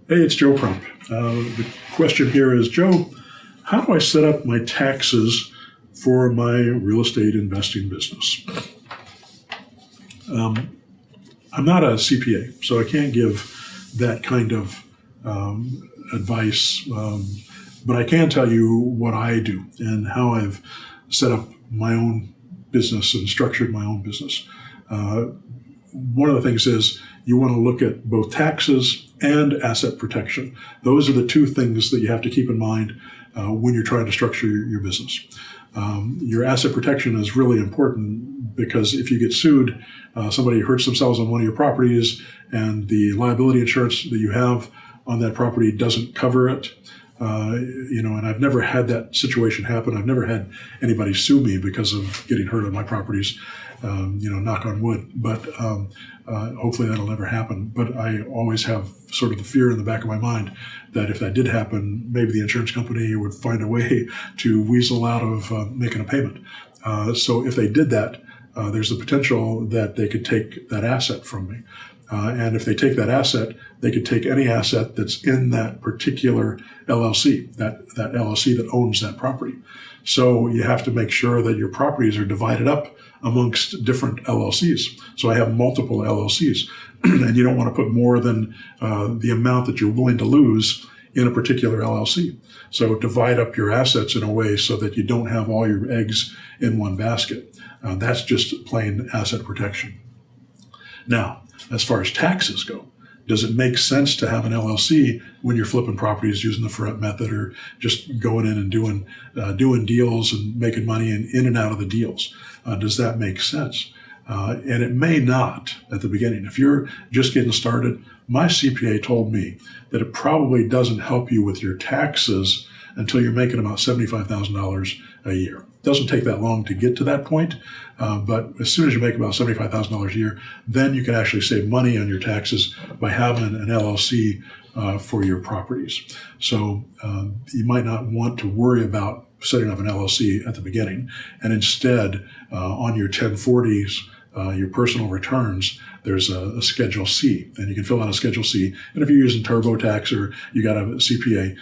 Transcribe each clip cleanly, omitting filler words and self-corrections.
Hey, it's Joe Crump. The question here is, Joe, how do I set up my taxes for my real estate investing business? I'm not a CPA, so I can't give that kind of advice, but I can tell you what I do and how I've set up my own business and structured my own business. One of the things is you want to look at both taxes and asset protection. Those are the two things that you have to keep in mind when you're trying to structure your business. Your asset protection is really important because if you get sued, somebody hurts themselves on one of your properties and the liability insurance that you have on that property doesn't cover it. And I've never had that situation happen. I've never had anybody sue me because of getting hurt on my properties, knock on wood. But hopefully that'll never happen. But I always have sort of the fear in the back of my mind that if that did happen, maybe the insurance company would find a way to weasel out of making a payment. So if they did that, there's the potential that they could take that asset from me. And if they take that asset, they could take any asset that's in that particular LLC, that LLC that owns that property. So you have to make sure that your properties are divided up amongst different LLCs. So I have multiple LLCs, and you don't want to put more than the amount that you're willing to lose in a particular LLC. So divide up your assets in a way so that you don't have all your eggs in one basket. That's just plain asset protection. Now, as far as taxes go, does it make sense to have an LLC when you're flipping properties using the FRET method or just going in and doing deals and making money in and out of the deals? Does that make sense? And it may not at the beginning. If you're just getting started, my CPA told me that it probably doesn't help you with your taxes until you're making about $75,000 a year. It doesn't take that long to get to that point, but as soon as you make about $75,000 a year, then you can actually save money on your taxes by having an LLC for your properties. So you might not want to worry about setting up an LLC at the beginning, and instead on your 1040s, your personal returns, there's a Schedule C, and you can fill out a Schedule C. And if you're using TurboTax or you got a CPA,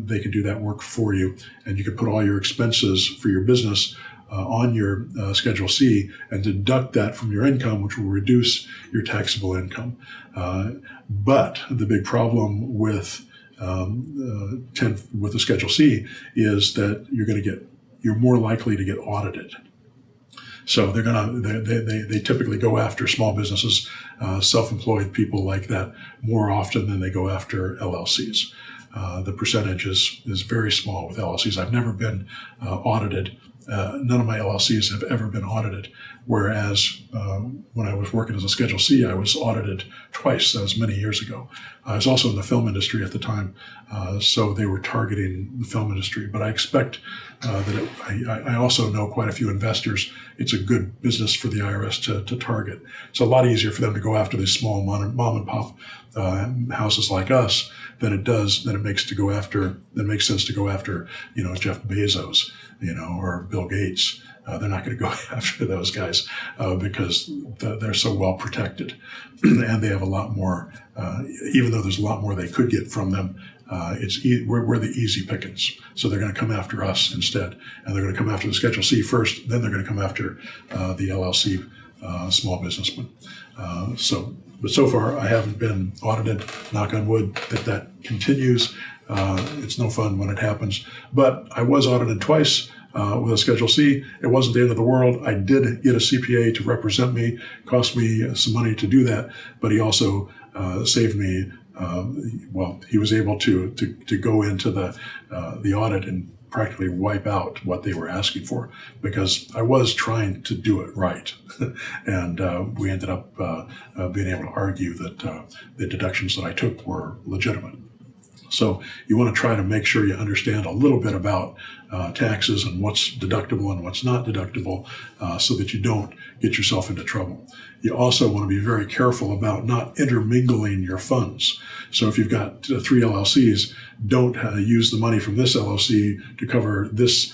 they can do that work for you. And you can put all your expenses for your business on your Schedule C and deduct that from your income, which will reduce your taxable income. But the big problem with the Schedule C is that you're more likely to get audited. So they typically go after small businesses, self-employed people like that more often than they go after LLCs. The percentage is very small with LLCs. I've never been audited. None of my LLCs have ever been audited. Whereas when I was working as a Schedule C, I was audited twice. That was many years ago. I was also in the film industry at the time, so they were targeting the film industry. But I expect I also know quite a few investors. It's a good business for the IRS to target. It's a lot easier for them to go after these small mom and pop houses like us than it makes sense to go after Jeff Bezos, or Bill Gates. They're not going to go after those guys because they're so well protected, and they have a lot more. Even though there's a lot more they could get from them, we're the easy pickings. So they're going to come after us instead, and they're going to come after the Schedule C first. Then they're going to come after the LLC small businessman. But so far I haven't been audited. Knock on wood that continues. It's no fun when it happens, but I was audited twice. With a Schedule C. It wasn't the end of the world. I did get a CPA to represent me. Cost me some money to do that, but he also saved me. He was able to go into the audit and practically wipe out what they were asking for because I was trying to do it right, and we ended up being able to argue that the deductions that I took were legitimate. So you want to try to make sure you understand a little bit about taxes and what's deductible and what's not deductible so that you don't get yourself into trouble. you also want to be very careful about not intermingling your funds. So if you've got 3 LLCs, don't use the money from this LLC to cover these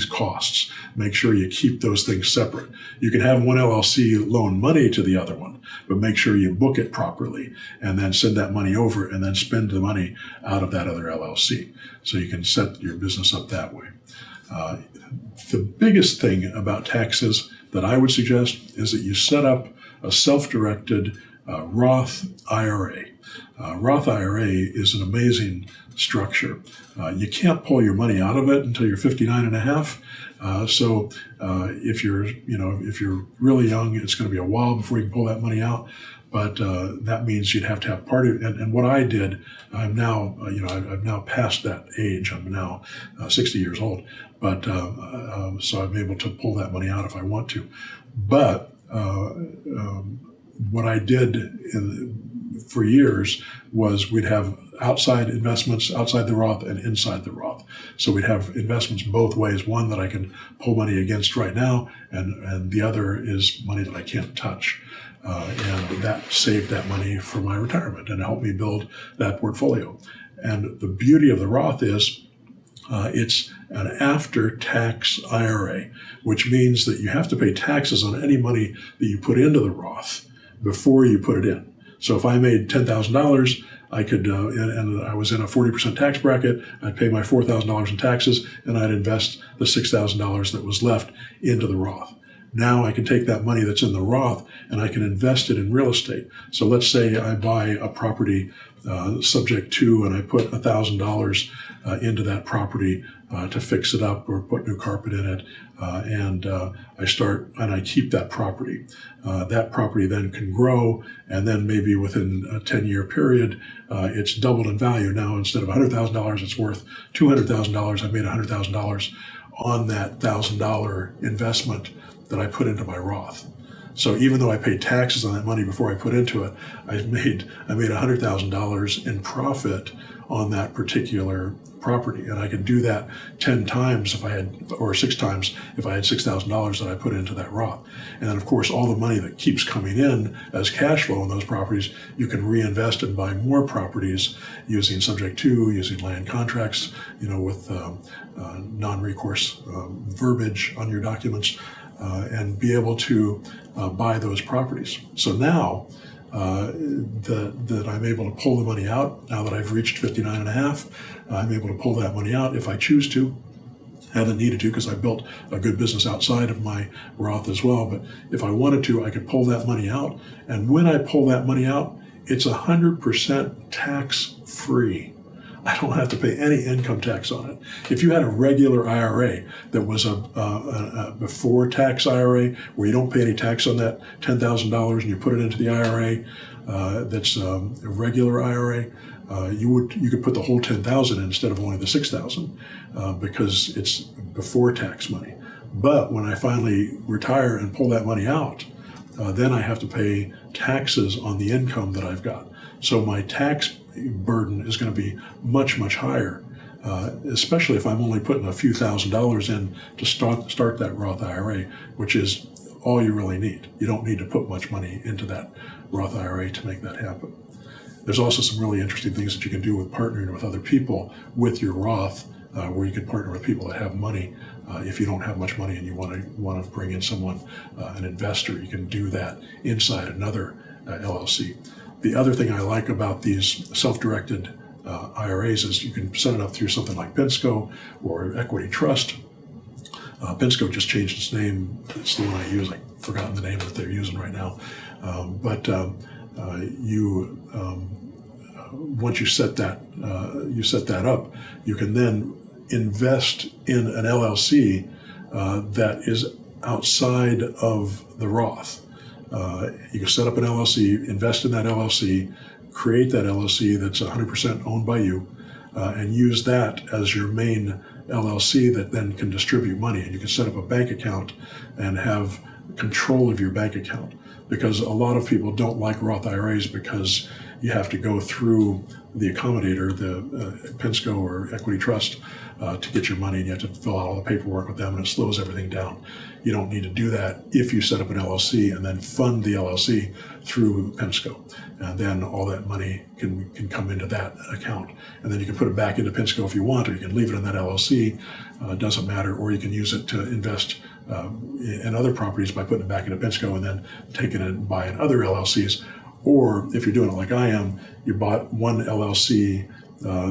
costs. Make sure you keep those things separate. You can have one LLC loan money to the other one, but make sure you book it properly and then send that money over and then spend the money out of that other LLC. So you can set your business up that way. The biggest thing about taxes that I would suggest is that you set up a self-directed Roth IRA. Roth IRA is an amazing structure. You can't pull your money out of it until you're 59 and a half. So if you're really young, it's going to be a while before you can pull that money out. But that means you'd have to have part of it. And what I did, I'm now, I've now passed that age. I'm now 60 years old. But so I'm able to pull that money out if I want to. But what I did for years was we'd have outside investments outside the Roth and inside the Roth. So we'd have investments both ways, one that I can pull money against right now, and the other is money that I can't touch. And that saved that money for my retirement and helped me build that portfolio. And the beauty of the Roth is it's an after-tax IRA, which means that you have to pay taxes on any money that you put into the Roth before you put it in. So if I made $10,000, I could, and I was in a 40% tax bracket, I'd pay my $4,000 in taxes, and I'd invest the $6,000 that was left into the Roth. Now I can take that money that's in the Roth and I can invest it in real estate. So let's say I buy a property subject to, and I put $1,000 into that property to fix it up or put new carpet in it, and I keep that property. That property then can grow, and then maybe within a 10-year period, it's doubled in value. Now instead of $100,000, it's worth $200,000. I made $100,000 on that $1,000 investment that I put into my Roth. So even though I paid taxes on that money before I put into it, I made $100,000 in profit on that particular property, and I could do that 10 times if I had, or 6 times if I had $6,000 that I put into that Roth. And then of course all the money that keeps coming in as cash flow in those properties, you can reinvest and buy more properties using subject to, using land contracts, with non-recourse verbiage on your documents, and be able to buy those properties. So now that I'm able to pull the money out, now that I've reached 59 and a half, I'm able to pull that money out if I choose to. Haven't needed to because I built a good business outside of my Roth as well. But if I wanted to, I could pull that money out. And when I pull that money out, it's 100% tax-free. I don't have to pay any income tax on it. If you had a regular IRA that was a before tax IRA where you don't pay any tax on that $10,000 and you put it into the IRA that's a regular IRA, you could put the whole $10,000 in instead of only the $6,000 because it's before tax money. But when I finally retire and pull that money out, then I have to pay taxes on the income that I've got. So my tax burden is going to be much, much higher, especially if I'm only putting a few $1,000s in to start that Roth IRA, which is all you really need. You don't need to put much money into that Roth IRA to make that happen. There's also some really interesting things that you can do with partnering with other people with your Roth, where you can partner with people that have money. If you don't have much money and you want to bring in someone, an investor, you can do that inside another LLC. The other thing I like about these self-directed IRAs is you can set it up through something like Pensco or Equity Trust. Pensco just changed its name. It's the one I use. I've forgotten the name that they're using right now. Once you set that up, you can then invest in an LLC that is outside of the Roth. You can set up an LLC, invest in that LLC, create that LLC that's 100% owned by you, and use that as your main LLC that then can distribute money. And you can set up a bank account and have control of your bank account. Because a lot of people don't like Roth IRAs because you have to go through the accommodator, the Pensco or Equity Trust, to get your money, and you have to fill out all the paperwork with them, and it slows everything down. You don't need to do that if you set up an LLC and then fund the LLC through Pensco. And then all that money can come into that account. And then you can put it back into Pensco if you want, or you can leave it in that LLC, doesn't matter, or you can use it to invest in other properties by putting it back into Pensco and then taking it and buying other LLCs. Or if you're doing it like I am, you bought one LLC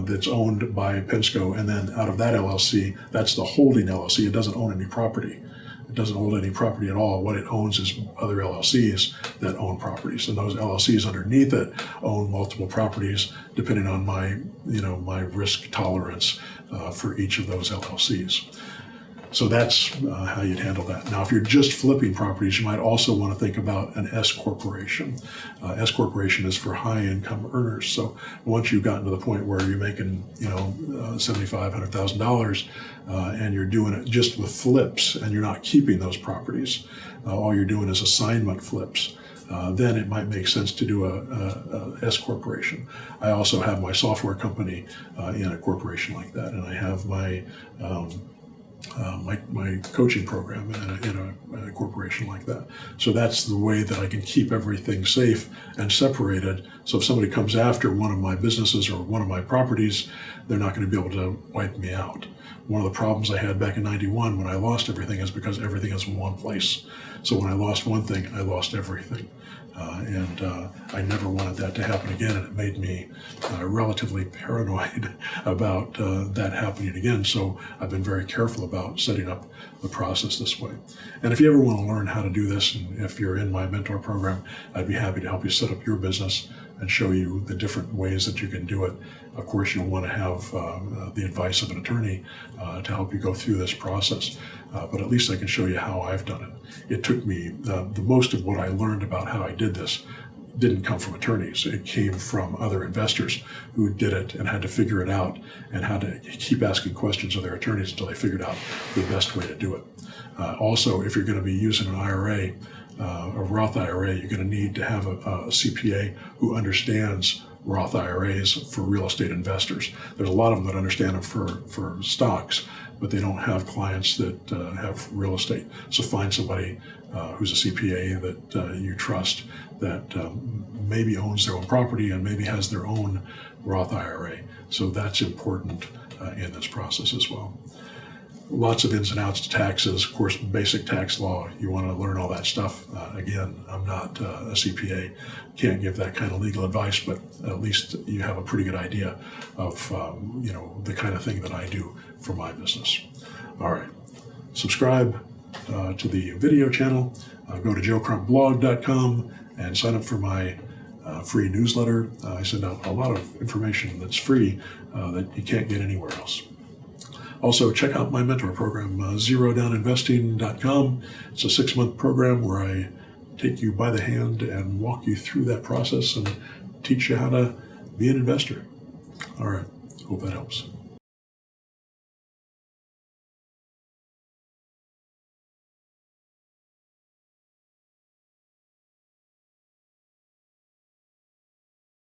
that's owned by Pensco, and then out of that LLC, that's the holding LLC. It doesn't own any property. It doesn't hold any property at all. What it owns is other LLCs that own properties, and those LLCs underneath it own multiple properties, depending on my risk tolerance for each of those LLCs. So that's how you'd handle that. Now, if you're just flipping properties, you might also want to think about an S corporation. S corporation is for high income earners. So once you've gotten to the point where you're making, $75,000, $100,000, and you're doing it just with flips, and you're not keeping those properties, all you're doing is assignment flips. Then it might make sense to do a S corporation. I also have my software company in a corporation like that, and I have my coaching program in a corporation like that. So that's the way that I can keep everything safe and separated. So if somebody comes after one of my businesses or one of my properties, they're not going to be able to wipe me out. One of the problems I had back in '91 when I lost everything is because everything is in one place. So when I lost one thing, I lost everything. And I never wanted that to happen again, and it made me relatively paranoid about that happening again. So I've been very careful about setting up the process this way. And if you ever want to learn how to do this, and if you're in my mentor program, I'd be happy to help you set up your business and show you the different ways that you can do it. Of course, you'll want to have the advice of an attorney to help you go through this process. But at least I can show you how I've done it. It took me, the most of what I learned about how I did this didn't come from attorneys. It came from other investors who did it and had to figure it out, and had to keep asking questions of their attorneys until they figured out the best way to do it. Also, if you're going to be using an IRA, a Roth IRA, you're going to need to have a CPA who understands Roth IRAs for real estate investors. There's a lot of them that understand them for stocks, but they don't have clients that have real estate. So find somebody who's a CPA that you trust, that maybe owns their own property and maybe has their own Roth IRA. So that's important in this process as well. Lots of ins and outs to taxes, of course, basic tax law. You want to learn all that stuff. Again, I'm not a CPA, can't give that kind of legal advice, but at least you have a pretty good idea of the kind of thing that I do for my business. All right, subscribe to the video channel. Go to joecrumpblog.com and sign up for my free newsletter. I send out a lot of information that's free that you can't get anywhere else. Also, check out my mentor program, ZeroDownInvesting.com. It's a 6-month program where I take you by the hand and walk you through that process and teach you how to be an investor. All right, hope that helps.